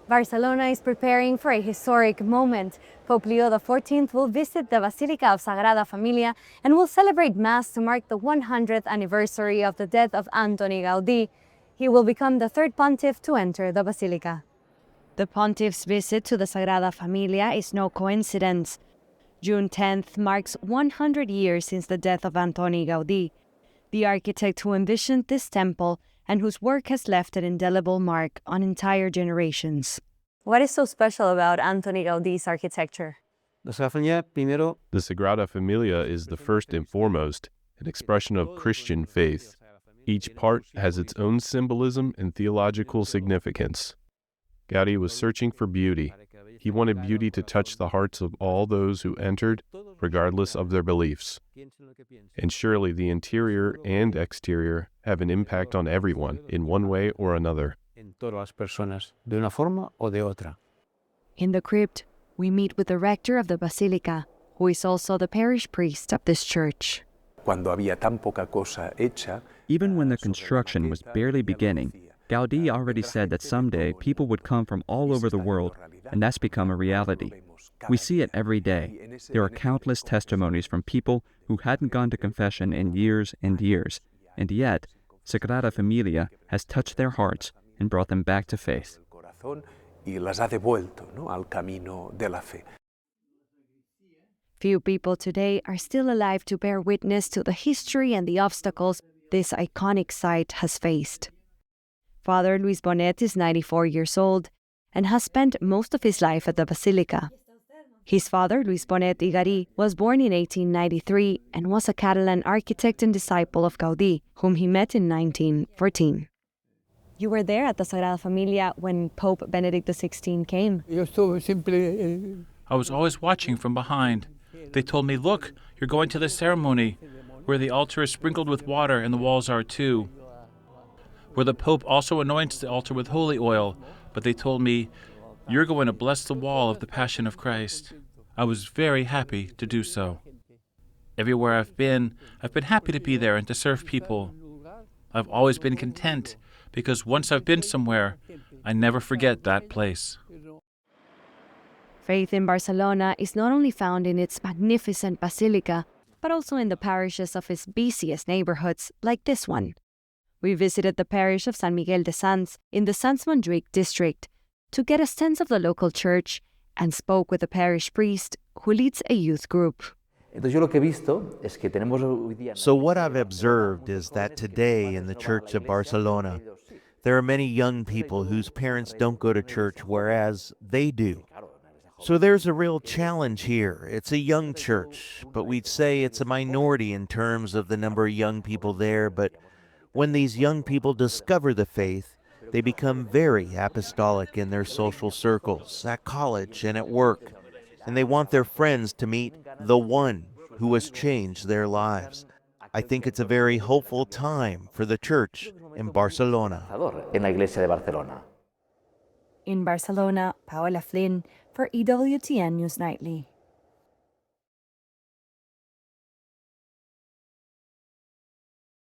Barcelona is preparing for a historic moment. Pope Leo XIV will visit the Basilica of Sagrada Família and will celebrate Mass to mark the 100th anniversary of the death of Antoni Gaudí. He will become the third pontiff to enter the Basilica. The pontiff's visit to the Sagrada Família is no coincidence. June 10th marks 100 years since the death of Antoni Gaudí, the architect who envisioned this temple and whose work has left an indelible mark on entire generations. What is so special about Antoni Gaudí's architecture? The Sagrada Familia is the first and foremost an expression of Christian faith. Each part has its own symbolism and theological significance. Gaudí was searching for beauty. He wanted beauty to touch the hearts of all those who entered, regardless of their beliefs. And surely the interior and exterior have an impact on everyone in one way or another. In the crypt, we meet with the rector of the Basilica, who is also the parish priest of this church. Even when the construction was barely beginning, Gaudí already said that someday people would come from all over the world, and that's become a reality. We see it every day. There are countless testimonies from people who hadn't gone to confession in years and years, and yet Sagrada Familia has touched their hearts and brought them back to faith. Few people today are still alive to bear witness to the history and the obstacles this iconic site has faced. Father Luis Bonet is 94 years old and has spent most of his life at the Basilica. His father, Luis Bonet y Garí, was born in 1893 and was a Catalan architect and disciple of Gaudí, whom he met in 1914. You were there at the Sagrada Familia when Pope Benedict XVI came. I was always watching from behind. They told me, "Look, you're going to the ceremony, where the altar is sprinkled with water and the walls are too, where the Pope also anoints the altar with holy oil." But they told me, "You're going to bless the wall of the Passion of Christ." I was very happy to do so. Everywhere I've been happy to be there and to serve people. I've always been content, because once I've been somewhere, I never forget that place. Faith in Barcelona is not only found in its magnificent basilica, but also in the parishes of its busiest neighborhoods, like this one. We visited the parish of San Miguel de Sants in the Sants-Montjuïc district to get a sense of the local church and spoke with the parish priest who leads a youth group. So what I've observed is that today in the Church of Barcelona, there are many young people whose parents don't go to church, whereas they do. So there's a real challenge here. It's a young church, but we'd say it's a minority in terms of the number of young people there. But when these young people discover the faith, they become very apostolic in their social circles, at college and at work. And they want their friends to meet the one who has changed their lives. I think it's a very hopeful time for the church in Barcelona. In Barcelona, Paola Flynn for EWTN News Nightly.